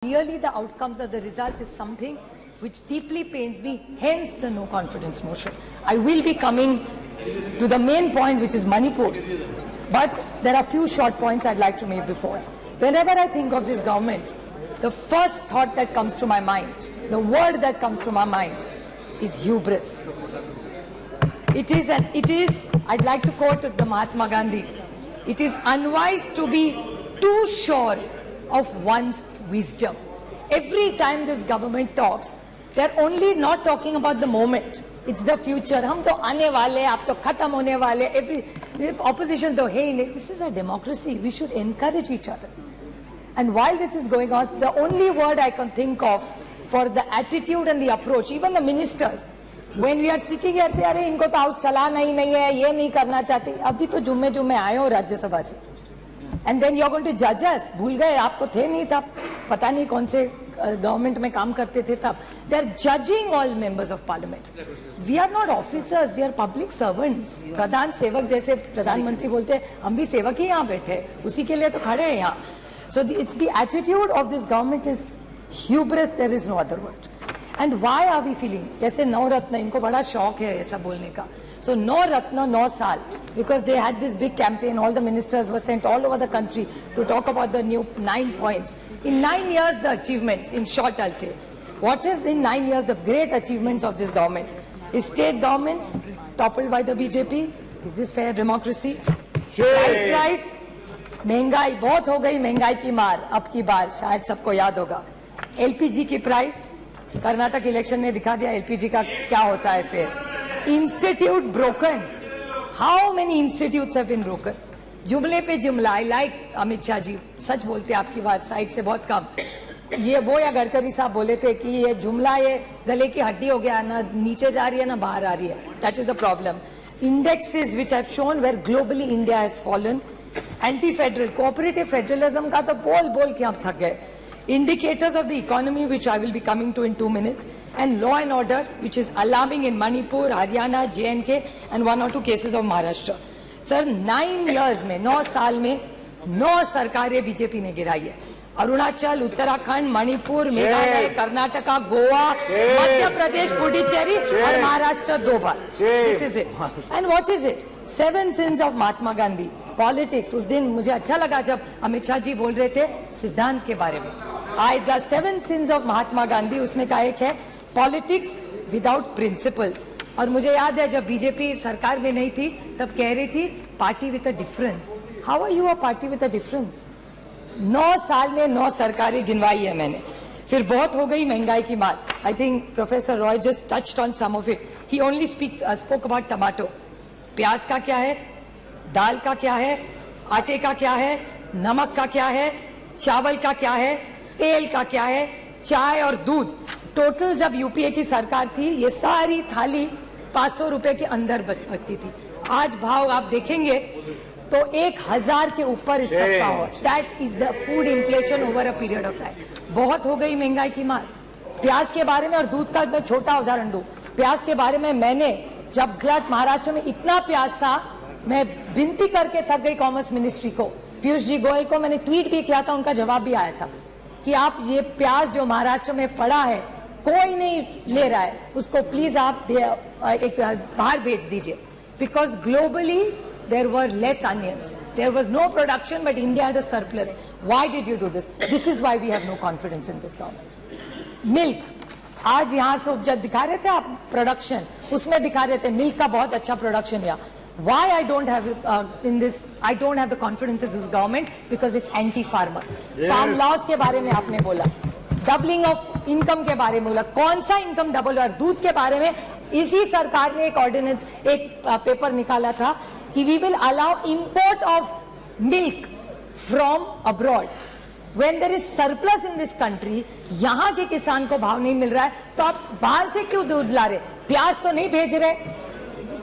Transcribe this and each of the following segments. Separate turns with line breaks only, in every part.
Really, the outcomes of the results is something which deeply pains me, hence the no confidence motion. I will be coming to the main point, which is Manipur, but there are few short points I'd like to make before. Whenever I think of this government, the first thought that comes to my mind, the word that comes to my mind is hubris. It is, I'd like to quote the Mahatma Gandhi, it is unwise to be too sure of one's wisdom. Every time this government talks, they're only not talking about the moment. It's the future. हम तो आने वाले, आप तो खत्म होने वाले. Every opposition तो है ही नहीं. This is a democracy. We should encourage each other. And while this is going on, the only word I can think of for the attitude and the approach, even the ministers, when we are sitting here, say, अरे इनको तो house चलाना ही नहीं है, ये नहीं करना चाहते. अभी तो जुम्मे आए हो राज्यसभा से. And then you're going to judge us. भूल गए, आप तो थे नहीं तब, पता नहीं कौन से गवर्नमेंट में काम करते थे तब. They are judging all members of parliament. We are not officers, we are public servants. प्रधान सेवक जैसे प्रधानमंत्री बोलते हैं, हम भी सेवक ही यहाँ बैठे, उसी के लिए तो खड़े हैं यहाँ. So it's the attitude of this government is hubris. There is no other word. And why are we feeling? जैसे नवरत्न, इनको बड़ा शौक है ऐसा बोलने का. So no Ratna, no Sal, because they had this big campaign. All the ministers were sent all over the country to talk about the new 9 points. In 9 years, the achievements, in short I'll say, what is in 9 years the great achievements of this government? Is state governments toppled by the BJP? Is this fair democracy? Price rise, महंगाई बहुत हो गई, महंगाई की मार अब की बार शायद सबको याद होगा. LPG की प्राइस, कर्नाटक इलेक्शन ने दिखा दिया LPG का क्या होता है फिर. Institute broken. How many institutes have been broken? जुमले पे जुमला. I like अमित शाह जी, सच बोलते आपकी बात साइड से बहुत कम. ये वो या गडकरी साहब बोले थे कि ये जुमला ये गले की हड्डी हो गया, ना नीचे जा रही है ना बाहर आ रही है. That is the problem. Indexes which have shown where globally India has fallen. Anti-federal, cooperative federalism का तो बोल के हम थक गए. Indicators of the economy, which I will be coming to in 2 minutes, and law and order, which is alarming in Manipur, Haryana, JNK, and 1 or 2 cases of Maharashtra. Sir, 9 years में, 9 साल में 9 सरकारें बीजेपी ने गिराई है. अरुणाचल, उत्तराखंड, मणिपुर, मेघालय, कर्नाटका, गोवा, मध्य प्रदेश, पुडुचेरी और महाराष्ट्र 2 बार. This is it. And what is it? 7 sins of Mahatma Gandhi. Politics. उस दिन मुझे अच्छा लगा जब अमित शाह जी बोल रहे थे सिद्धांत के बारे में. The 7 sins of Mahatma Gandhi, उसमें का एक है politics without principles. और मुझे याद है जब बीजेपी सरकार में नहीं थी तब कह रही थी party with a difference. How are you a party with a difference? 9 साल में 9 सरकारें गिनवाई है मैंने. फिर बहुत हो गई महंगाई की मार. I think professor Roy just touched on some of it. He only spoke about tomato. प्याज का क्या है, दाल का क्या है, आटे का क्या है, नमक का क्या है, चावल का क्या है, तेल का क्या है, चाय और दूध. टोटल जब यूपीए की सरकार थी ये सारी थाली 500 रुपए के अंदर बचती थी. आज भाव आप देखेंगे तो 1000 के ऊपर इस सबका हो. That is the food inflation over a period of time. बहुत हो गई महंगाई की मार. प्याज के बारे में और दूध का मैं छोटा उदाहरण दूं. प्याज के बारे में मैंने जब गुजरात महाराष्ट्र में इतना प्याज था, मैं विनती करके थक गई कॉमर्स मिनिस्ट्री को, पीयूष जी गोयल को मैंने ट्वीट भी किया था, उनका जवाब भी आया था कि आप ये प्याज जो महाराष्ट्र में पड़ा है कोई नहीं ले रहा है, उसको प्लीज आप एक बाहर भेज दीजिए. Because globally there were less onions, there was no production but India had a surplus. Why did you do this? This is why we have no confidence in this government. Milk, आज यहाँ से जब दिखा रहे थे आप production, उसमें दिखा रहे थे मिल्क का बहुत अच्छा प्रोडक्शन यहाँ. Why I don't have I don't have the confidence in this government? Because it's anti-farmer. Farm laws के बारे में आपने बोला, डबलिंग ऑफ इनकम के बारे में बोला. कौन सा इनकम डबल हुआ? दूध के बारे में इसी सरकार ने एक ऑर्डिनेंस, एक पेपर निकाला था कि we will allow import of milk from abroad. When there is surplus in this country, यहाँ के किसान को भाव नहीं मिल रहा है तो आप बाहर से क्यों दूध ला रहे? प्याज तो नहीं भेज रहे,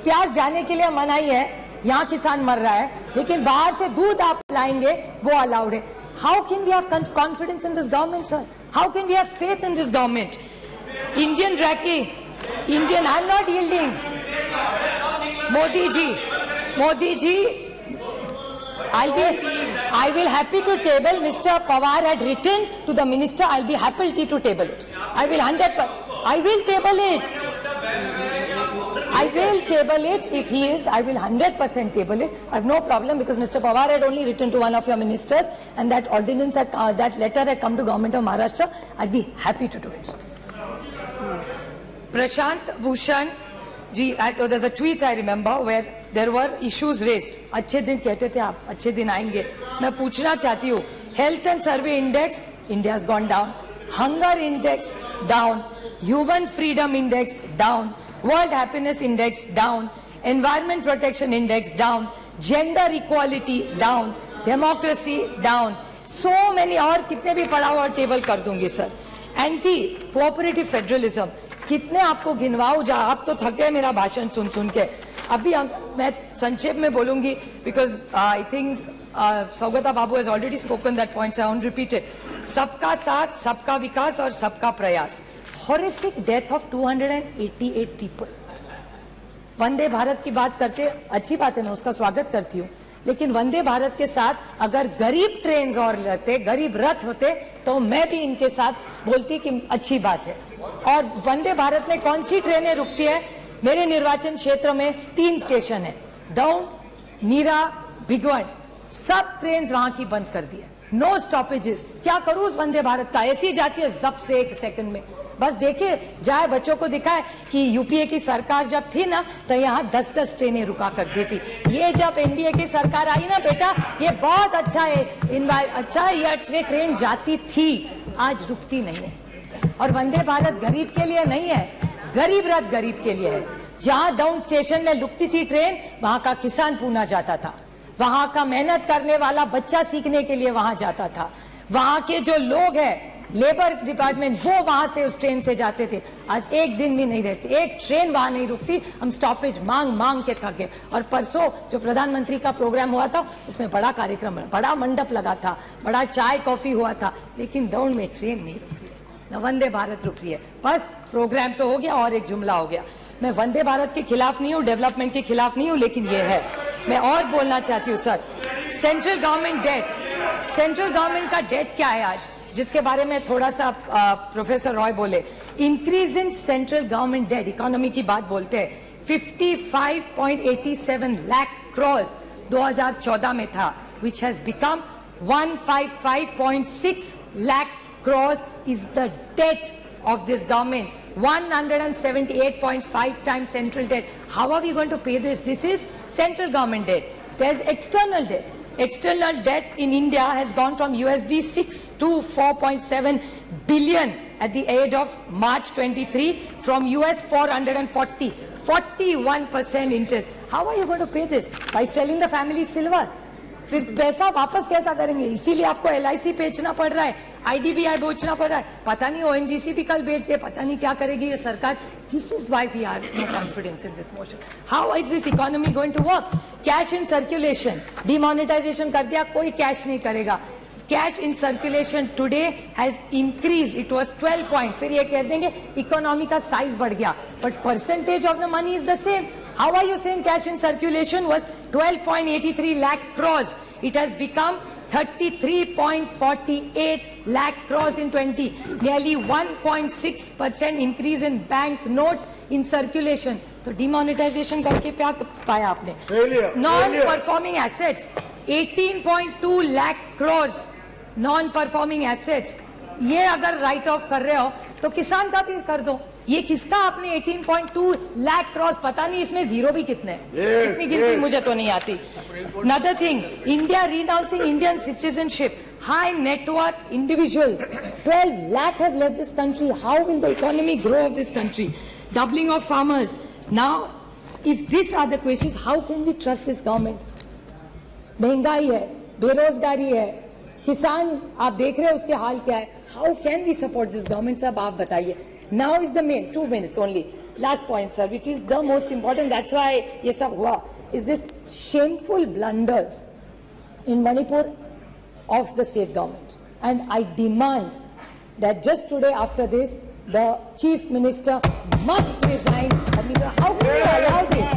प्याज जाने के लिए मनाही है, यहाँ किसान मर रहा है, लेकिन बाहर से दूध आप लाएंगे वो अलाउड है. How can we have confidence in this government sir? How can we have faith in this government? Indian रैकी, Indian, I am not yielding. Modi ji, I'll be I will happy to table. Mr. Pawar had written to the minister. I'll be happy to table it. I will 100%. I will table it. I will table it if he is. I will 100% table it. I have no problem because Mr. Pawar had only written to one of your ministers, and that ordinance had, that letter had come to Government of Maharashtra. I'd be happy to do it. Prashant Bhushan ji, there's a tweet I remember where there were issues raised. अच्छे दिन कहते थे आप, अच्छे दिन आएंगे. मैं पूछना चाहती हूँ, health and survey index, India's gone down. Hunger index down. Human freedom index down. World happiness index down. Environment protection index down. Gender equality down. Democracy down. So many और कितने भी पढ़ा हुआ टेबल कर दूंगी सर. Anti cooperative federalism. कितने आपको गिनवाऊं जा, आप तो थके मेरा भाषण सुन सुन के. अभी मैं संक्षेप में बोलूंगी because I think Saugata Babu has already spoken that point, so I won't repeat it. सबका साथ, सबका विकास और सबका प्रयास. Horrific death of 288 people. Vande Bharat की बात करते, अच्छी बात है, मैं उसका स्वागत करती हूँ, लेकिन वंदे भारत के साथ अगर गरीब ट्रेन और रहते, गरीब रथ होते, तो मैं भी इनके साथ बोलती कि अच्छी बात है. और वंदे भारत में कौन सी ट्रेनें रुकती है? मेरे निर्वाचन क्षेत्र में 3 स्टेशन है, दौंड, मीरा, भिगवण. सब ट्रेन वहां की बंद कर दी है. No stoppages. क्या करूं उस वंदे भारत का? ऐसी जाती है जब से 1 सेकंड में. बस देखे जाए, बच्चों को दिखाए कि यूपीए की सरकार जब थी ना, तो यहाँ 10-10 ट्रेनें रुका करती थी. ये जब एनडीए की सरकार आई ना बेटा, ये बहुत अच्छा है, अच्छा है, ये ट्रेन जाती थी, आज रुकती नहीं है. और वंदे भारत गरीब के लिए नहीं है, गरीब रथ गरीब के लिए है. जहाँ डाउन स्टेशन में रुकती थी ट्रेन, वहां का किसान पूना जाता था, वहां का मेहनत करने वाला बच्चा सीखने के लिए वहां जाता था, वहां के जो लोग हैं लेबर डिपार्टमेंट, वो वहां से उस ट्रेन से जाते थे. आज एक दिन भी नहीं रहती, एक ट्रेन वहां नहीं रुकती. हम स्टॉपेज मांग मांग के थक गए. और परसों जो प्रधानमंत्री का प्रोग्राम हुआ था, उसमें बड़ा कार्यक्रम, बड़ा मंडप लगा था, बड़ा चाय कॉफी हुआ था, लेकिन दौड़ में ट्रेन नहीं रुकती, न वंदे भारत रुक रही है. बस प्रोग्राम तो हो गया और एक जुमला हो गया. मैं वंदे भारत के खिलाफ नहीं हूँ, डेवलपमेंट के खिलाफ नहीं हूँ, लेकिन ये है. मैं और बोलना चाहती हूँ sir, central government debt, central government का डेट क्या है आज, जिसके बारे में थोड़ा सा प्रोफेसर रॉय बोले. Increase in central government debt, economy की बात बोलते हैं, 55.87 लाख करोड़ 2014 में था, which has become 155.6 lakh crores is the debt of this government. 178.5 times central debt. How are we going to pay this? This is central government debt. There's external debt. External debt in India has gone from USD 6 to 4.7 billion at the end of March 23 from US 440. 41% interest. How are you going to pay this? By selling the family silver. फिर पैसा वापस कैसा करेंगे? इसीलिए आपको LIC बेचना पड़ रहा है, IDBI बेचना पड़ रहा है, पता नहीं ONGC भी कल बेच दे, पता नहीं क्या करेगी ये सरकार. This is why we are no confidence in this motion. How is this economy going to work? Cash in circulation, demonetization कर दिया, कोई कैश नहीं करेगा. Cash in circulation today has increased. It was 12 point. फिर ये कह देंगे economy का साइज बढ़ गया, but percentage of the money is the same. How are you saying cash in circulation was 12.83 lakh crores? It has become 33.48 lakh crores in 20. Nearly 1.6% increase in bank notes in circulation. तो demonetization करके क्या पाया आपने? Non-performing assets 18.2 lakh crores. Non-performing assets. ये अगर write off कर रहे हो तो किसान का भी कर दो. ये किसका आपने 18.2 लाख क्रॉस, पता नहीं इसमें जीरो भी कितने हैं, इतनी गिनती मुझे तो नहीं आती. Another thing, India renouncing Indian citizenship, high net worth individuals, 12 lakh have left this country. How will the economy grow of this country? Doubling of farmers. Now, if these are the questions, how can we trust this government? महंगाई है, बेरोजगारी है, किसान आप देख रहे हैं उसके हाल क्या है. How can we support this government? साहब आप बताइए. Now is the main 2 minutes only. Last point, sir, which is the most important. That's why ये सब हुआ. Is this shameful blunders in Manipur of the state government? And I demand that just today after this, the chief minister must resign. How can you allow this,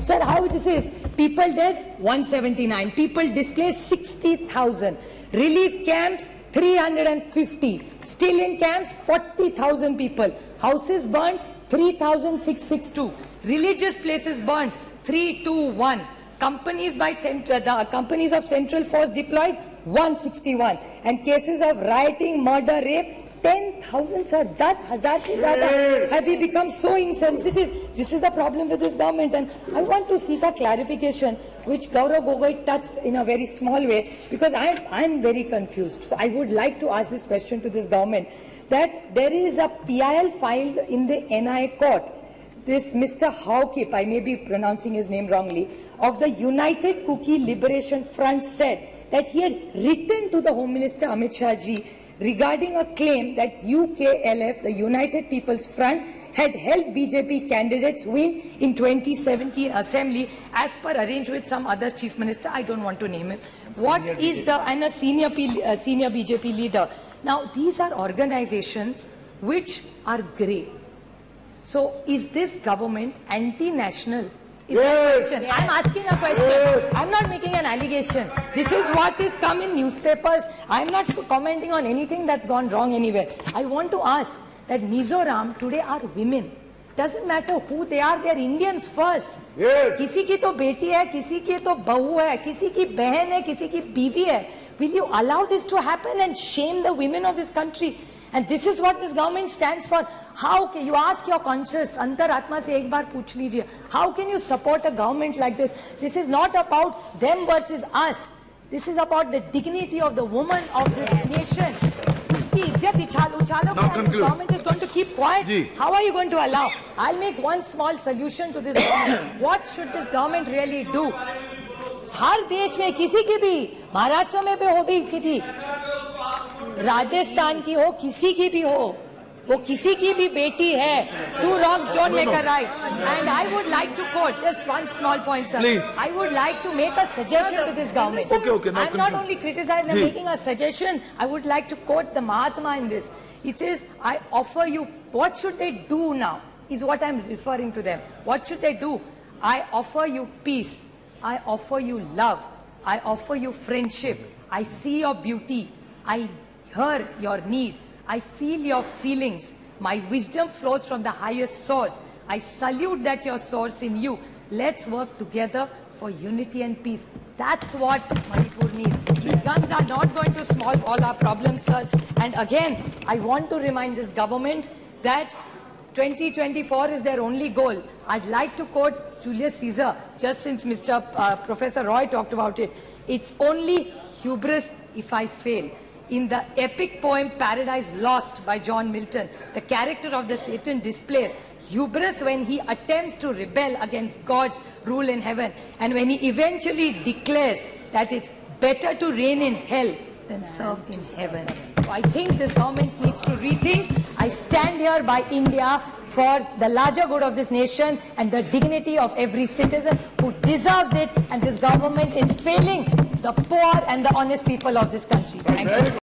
sir? How this is? People dead, 179. People displaced, 60,000. Relief camps, 350. Still in camps, 40,000 people. Houses burnt, 3,662. Religious places burnt, 321. Companies by the companies of Central Force deployed, 161. And cases of rioting, murder, rape, 10,000, sir. 10,000 se zyada. Have we become so insensitive? This is the problem with this government. And I want to seek a clarification, which Gaurav Gogoi touched in a very small way, because I'm very confused. So I would like to ask this question to this government, that there is a PIL filed in the NI court. This Mr. Haukip, I may be pronouncing his name wrongly, of the United Kuki Liberation Front said that he had written to the Home Minister Amit Shah ji regarding a claim that UKLF, the United People's Front, had helped BJP candidates win in 2017 Assembly as per arranged with some other Chief Minister. I don't want to name him. What is the, and a senior BJP leader. Now, these are organizations which are grey. So, is this government anti-national? Is that question? I'm asking a question. I'm not making an allegation. This is what is come in newspapers. I'm not commenting on anything that's gone wrong anywhere. I want to ask that Mizoram today are women. Doesn't matter who they are Indians first.
Yes.
किसी की तो बेटी है, किसी की तो बहू है, किसी की बहन है, किसी की बीवी है. Will you allow this to happen and shame the women of this country? And this is what this government stands for. How can you ask your conscience, Antaratma se ek baar pooch lijiye, how can you support a government like this? This is not about them versus us. This is about the dignity of the woman of this nation. The government is going to keep quiet. How are you going to allow? I'll make one small solution to this government. What should this government really do? हर देश में किसी की भी, महाराष्ट्र में भी हो भी किसी, राजस्थान की हो, किसी की भी हो, वो किसी की भी बेटी है. Two wrongs don't make a right. And I would like to quote just one small point, sir.
Please.
I would like to make a suggestion to this government.
Okay.
I'm not only criticizing, I'm making a suggestion. I would like to quote the Mahatma in this. It is, I offer you, what should they do now? Is what I'm referring to them. What should they do? I offer you peace. I offer you love. I offer you friendship. I see your beauty. I hear your need. I feel your feelings. My wisdom flows from the highest source. I salute that your source in you. Let's work together for unity and peace. That's what Manipur needs. These guns are not going to solve all our problems, sir. And again, I want to remind this government that 2024 is their only goal. I'd like to quote Julius Caesar, just since Professor Roy talked about it. It's only hubris if I fail. In the epic poem Paradise Lost by John Milton, the character of the Satan displays hubris when he attempts to rebel against God's rule in heaven, and when he eventually declares that it's better to reign in hell than serve in heaven. So I think this government needs to rethink. I stand here by India for the larger good of this nation and the dignity of every citizen who deserves it, and this government is failing the poor and the honest people of this country. Thank you.